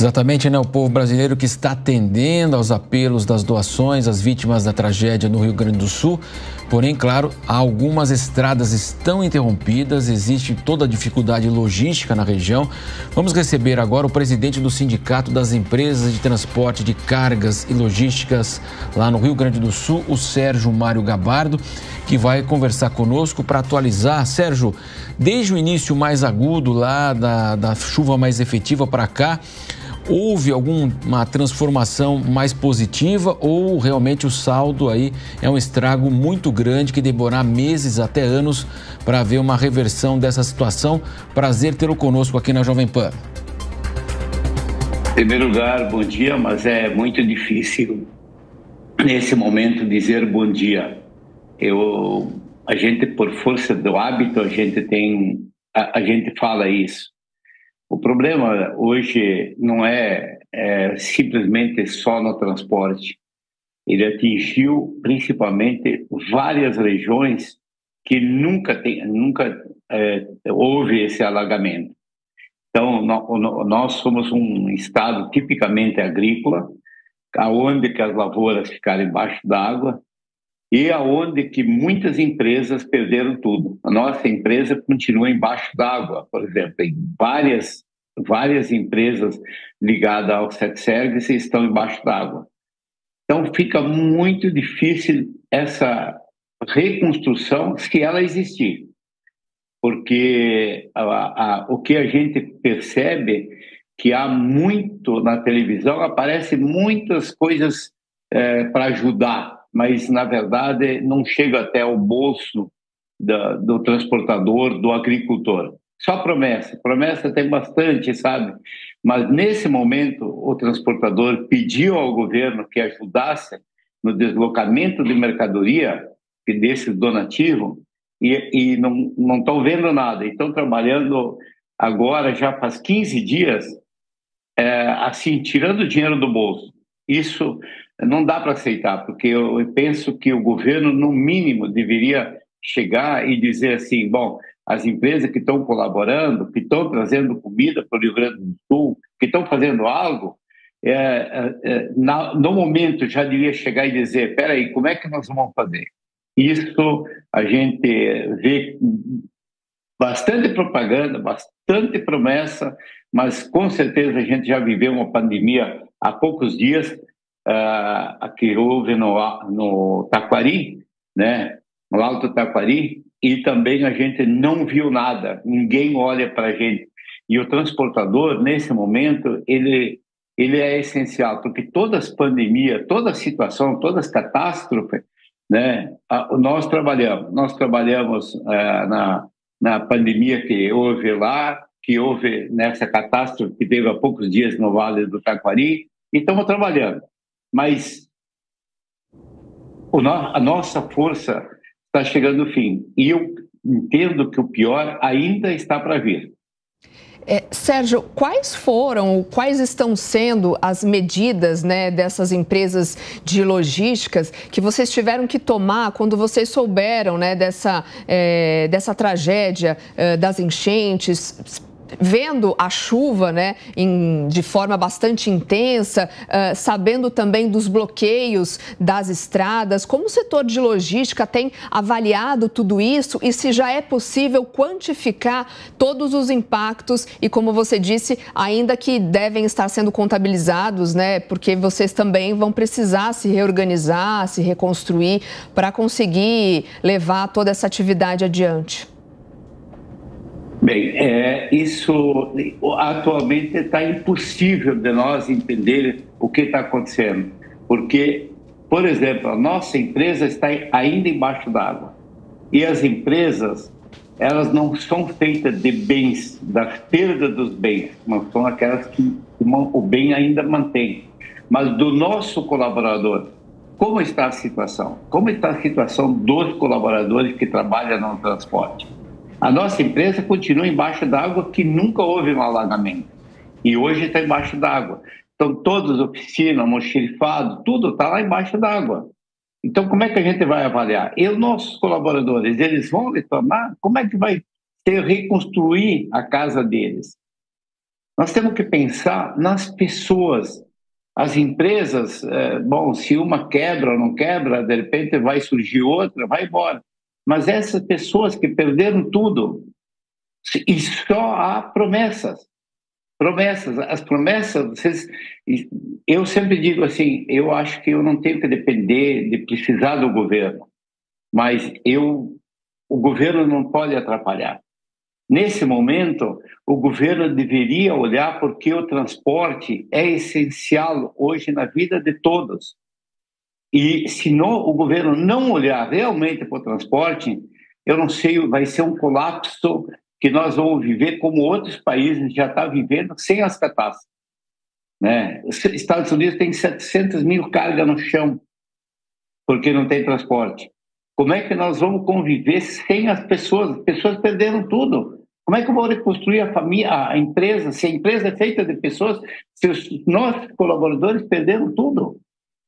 Exatamente, né? O povo brasileiro que está atendendo aos apelos das doações às vítimas da tragédia no Rio Grande do Sul. Porém, claro, algumas estradas estão interrompidas, existe toda a dificuldade logística na região. Vamos receber agora o presidente do Sindicato das Empresas de Transporte de Cargas e Logísticas lá no Rio Grande do Sul, o Sérgio Mário Gabardo, que vai conversar conosco para atualizar. Sérgio, desde o início mais agudo lá da chuva mais efetiva para cá, houve alguma transformação mais positiva ou realmente o saldo aí é um estrago muito grande que demorar meses até anos para haver uma reversão dessa situação? Prazer tê-lo conosco aqui na Jovem Pan. Em primeiro lugar, bom dia, mas é muito difícil nesse momento dizer bom dia. A gente, por força do hábito, a gente fala isso. O problema hoje não é simplesmente só no transporte. Ele atingiu principalmente várias regiões que nunca houve esse alagamento. Então, nós somos um estado tipicamente agrícola, aonde que as lavouras ficaram embaixo d'água e aonde que muitas empresas perderam tudo. A nossa empresa continua embaixo d'água, por exemplo, tem várias empresas ligadas ao Setservice estão embaixo d'água. Então fica muito difícil essa reconstrução, se ela existir, porque o que a gente percebe que há muito na televisão, aparecem muitas coisas para ajudar, mas na verdade não chega até o bolso do transportador, do agricultor. Só promessa tem bastante, sabe? Mas nesse momento o transportador pediu ao governo que ajudasse no deslocamento de mercadoria, que desse donativo, e não estão vendo nada. Estão trabalhando agora já faz 15 dias, assim, tirando dinheiro do bolso. Isso não dá para aceitar, porque eu penso que o governo, no mínimo, deveria chegar e dizer assim, bom, as empresas que estão colaborando, que estão trazendo comida para o Rio Grande do Sul, que estão fazendo algo, no momento já devia chegar e dizer, espera aí, como é que nós vamos fazer? Isso a gente vê bastante propaganda, bastante promessa, mas com certeza a gente já viveu uma pandemia há poucos dias, que houve no Taquari, né? No Alto Taquari, e também a gente não viu nada, ninguém olha para a gente. E o transportador, nesse momento, ele é essencial, porque todas as pandemias, toda situação, todas as catástrofes, né? Nós trabalhamos na pandemia que houve lá, que houve nessa catástrofe que teve há poucos dias no Vale do Taquari, e estamos trabalhando. Mas a nossa força está chegando ao fim. E eu entendo que o pior ainda está para vir. Sérgio, quais estão sendo as medidas, né, dessas empresas de logísticas que vocês tiveram que tomar quando vocês souberam, né, dessa tragédia das enchentes, vendo a chuva, né, de forma bastante intensa, sabendo também dos bloqueios das estradas? Como o setor de logística tem avaliado tudo isso e se já é possível quantificar todos os impactos e, como você disse, ainda que devem estar sendo contabilizados, né, porque vocês também vão precisar se reorganizar, se reconstruir para conseguir levar toda essa atividade adiante? Bem, isso atualmente está impossível de nós entender o que está acontecendo, porque, por exemplo, a nossa empresa está ainda embaixo d'água e as empresas, elas não são feitas de bens, da perda dos bens, mas são aquelas que o bem ainda mantém. Mas do nosso colaborador, como está a situação? Como está a situação dos colaboradores que trabalham no transporte? A nossa empresa continua embaixo d'água, que nunca houve um alagamento. E hoje está embaixo d'água. Então, todas as oficinas, almoxarifado, tudo está lá embaixo d'água. Então, como é que a gente vai avaliar? E os nossos colaboradores, eles vão retornar? Como é que vai reconstruir a casa deles? Nós temos que pensar nas pessoas. As empresas, bom, se uma quebra ou não quebra, de repente vai surgir outra, vai embora. Mas essas pessoas que perderam tudo, e só há promessas. Promessas, as promessas, eu sempre digo assim, eu acho que eu não tenho que depender de precisar do governo, mas o governo não pode atrapalhar. Nesse momento, o governo deveria olhar porque o transporte é essencial hoje na vida de todos. E se não, o governo não olhar realmente para o transporte, eu não sei, vai ser um colapso que nós vamos viver como outros países já estão vivendo sem as catástrofes. Né? Os Estados Unidos tem 700 mil cargas no chão porque não tem transporte. Como é que nós vamos conviver sem as pessoas? As pessoas perderam tudo. Como é que eu vou reconstruir a família, a empresa, se a empresa é feita de pessoas, se os nossos colaboradores perderam tudo?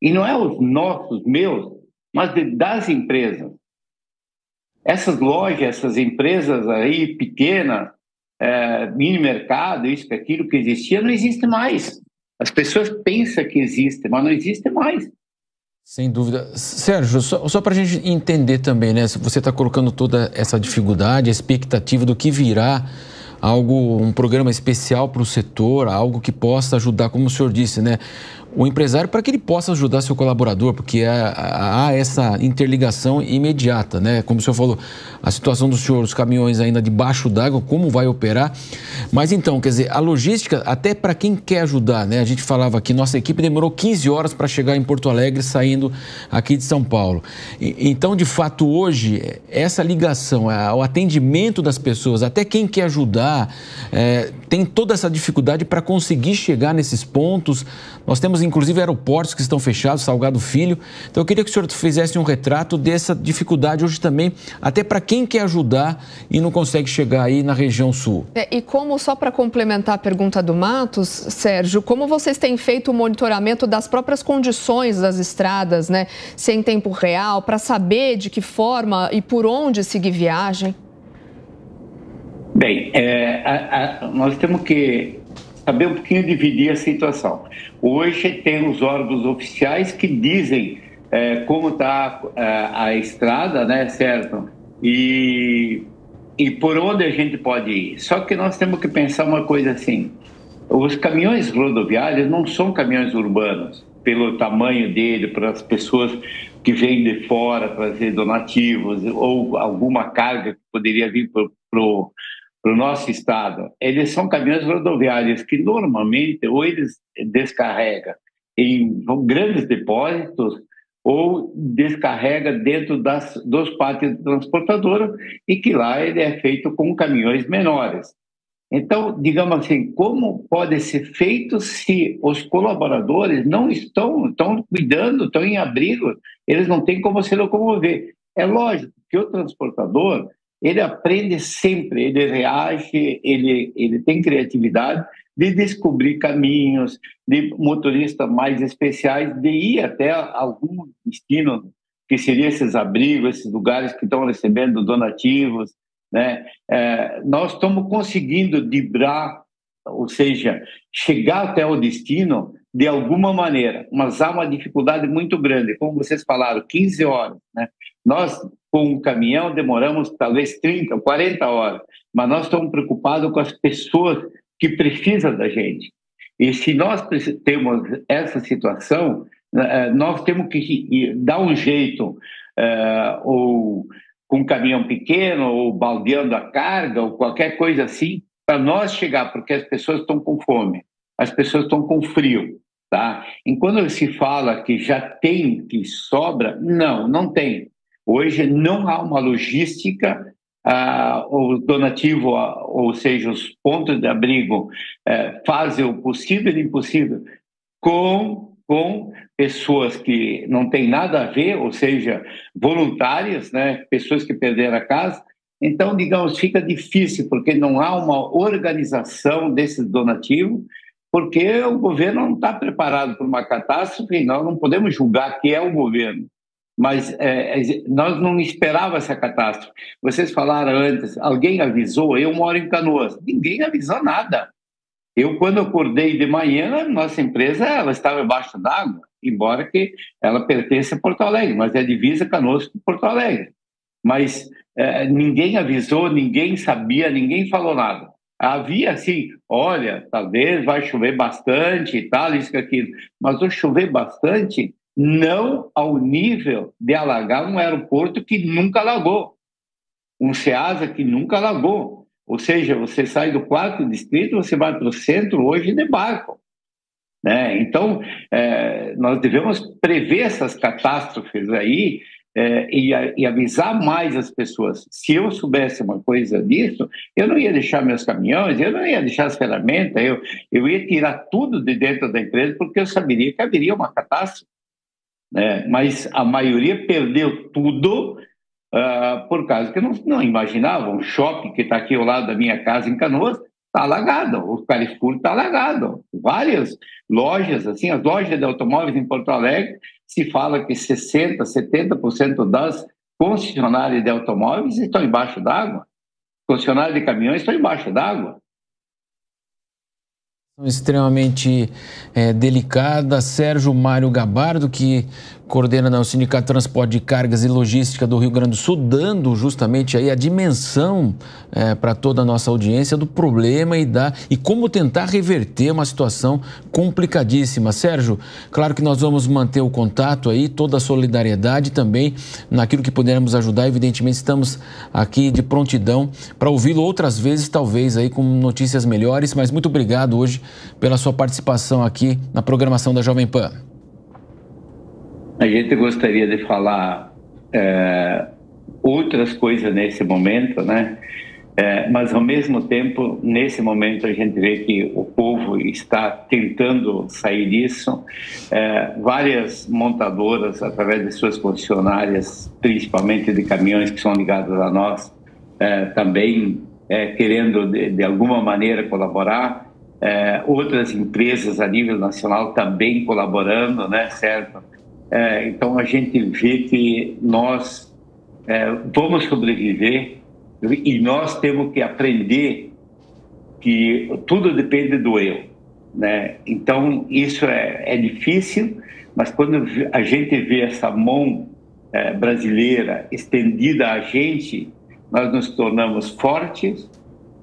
E não é os nossos, meus, mas das empresas. Essas lojas, essas empresas aí pequenas, mini mercado, isso que aquilo que existia, não existe mais. As pessoas pensam que existe, mas não existe mais. Sem dúvida. Sérgio, só para a gente entender também, né? Você está colocando toda essa dificuldade, a expectativa do que virá, um programa especial para o setor, algo que possa ajudar, como o senhor disse, né? O empresário, para que ele possa ajudar seu colaborador, porque há essa interligação imediata, né? Como o senhor falou, a situação do senhor, os caminhões ainda debaixo d'água, como vai operar? Mas então, quer dizer, a logística, até para quem quer ajudar, né? A gente falava aqui, nossa equipe demorou 15 horas para chegar em Porto Alegre, saindo aqui de São Paulo. Então, de fato, hoje, essa ligação, o atendimento das pessoas, até quem quer ajudar, tem toda essa dificuldade para conseguir chegar nesses pontos. Nós temos, inclusive, aeroportos que estão fechados, Salgado Filho. Então, eu queria que o senhor fizesse um retrato dessa dificuldade hoje também, até para quem quer ajudar e não consegue chegar aí na região sul. E como, só para complementar a pergunta do Matos, Sérgio, como vocês têm feito o monitoramento das próprias condições das estradas, né? Se em tempo real, para saber de que forma e por onde seguir viagem? Bem, nós temos que saber um pouquinho dividir a situação. Hoje tem os órgãos oficiais que dizem como está a estrada, né, certo? E por onde a gente pode ir. Só que nós temos que pensar uma coisa assim, os caminhões rodoviários não são caminhões urbanos, pelo tamanho dele, para as pessoas que vêm de fora trazer donativos ou alguma carga que poderia vir para o nosso estado. Eles são caminhões rodoviários que normalmente ou eles descarregam em grandes depósitos ou descarrega dentro dos pátios transportadoras e que lá ele é feito com caminhões menores. Então, digamos assim, como pode ser feito se os colaboradores não estão cuidando, estão em abrigo, eles não têm como se locomover? É lógico que o transportador, ele aprende sempre, ele reage, ele tem criatividade de descobrir caminhos, de motoristas mais especiais, de ir até algum destino, que seria esses abrigos, esses lugares que estão recebendo donativos, né? Nós estamos conseguindo driblar, ou seja, chegar até o destino de alguma maneira, mas há uma dificuldade muito grande, como vocês falaram, 15 horas, né? Nós, com o caminhão, demoramos talvez 30, 40 horas, mas nós estamos preocupados com as pessoas que precisam da gente. E se nós temos essa situação, nós temos que dar um jeito, ou com um caminhão pequeno, ou baldeando a carga, ou qualquer coisa assim, para nós chegar, porque as pessoas estão com fome, as pessoas estão com frio, tá? Enquanto se fala que já tem, que sobra, não tem. Hoje não há uma logística, o donativo, ou seja, os pontos de abrigo fazem o possível e o impossível com pessoas que não têm nada a ver, ou seja, voluntárias, né? Pessoas que perderam a casa. Então, digamos, fica difícil, porque não há uma organização desses donativos, porque o governo não está preparado para uma catástrofe, e nós não podemos julgar que é o governo. Mas nós não esperávamos essa catástrofe. Vocês falaram antes, alguém avisou? Eu moro em Canoas. Ninguém avisou nada. Eu, quando acordei de manhã, nossa empresa ela estava embaixo d'água, embora que ela pertence a Porto Alegre, mas é divisa Canoas com Porto Alegre. Mas ninguém avisou, ninguém sabia, ninguém falou nada. Havia assim, olha, talvez vai chover bastante e tal, isso que aquilo. Mas o chover bastante não ao nível de alagar um aeroporto que nunca alagou, um SEASA que nunca alagou. Ou seja, você sai do quarto distrito, você vai para o centro hoje de barco. Né? Então, nós devemos prever essas catástrofes aí e avisar mais as pessoas. Se eu soubesse uma coisa disso, eu não ia deixar meus caminhões, eu não ia deixar as ferramentas, eu ia tirar tudo de dentro da empresa porque eu saberia que haveria uma catástrofe. Né? Mas a maioria perdeu tudo por causa que não imaginava. Um shopping que está aqui ao lado da minha casa em Canoas está alagado, o Carrefour está alagado. Várias lojas, assim, as lojas de automóveis em Porto Alegre, se fala que 60%, 70% das concessionárias de automóveis estão embaixo d'água. Concessionárias de caminhões estão embaixo d'água. Extremamente delicada. Sérgio Mário Gabardo, que coordena o Sindicato de Transporte de Cargas e Logística do Rio Grande do Sul, dando justamente aí a dimensão para toda a nossa audiência do problema e como tentar reverter uma situação complicadíssima. Sérgio, claro que nós vamos manter o contato aí, toda a solidariedade também naquilo que pudermos ajudar. Evidentemente, estamos aqui de prontidão para ouvi-lo outras vezes, talvez aí com notícias melhores, mas muito obrigado hoje pela sua participação aqui na programação da Jovem Pan. A gente gostaria de falar outras coisas nesse momento, né? Mas, ao mesmo tempo, nesse momento, a gente vê que o povo está tentando sair disso. Várias montadoras, através de suas concessionárias, principalmente de caminhões que são ligados a nós, também querendo, de alguma maneira, colaborar. Outras empresas a nível nacional também colaborando, né, certo? Então a gente vê que nós vamos sobreviver e nós temos que aprender que tudo depende do eu, né? Então isso é difícil, mas quando a gente vê essa mão brasileira estendida a gente, nós nos tornamos fortes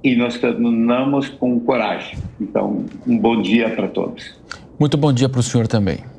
e nos tornamos com coragem. Então, um bom dia para todos. Muito bom dia para o senhor também.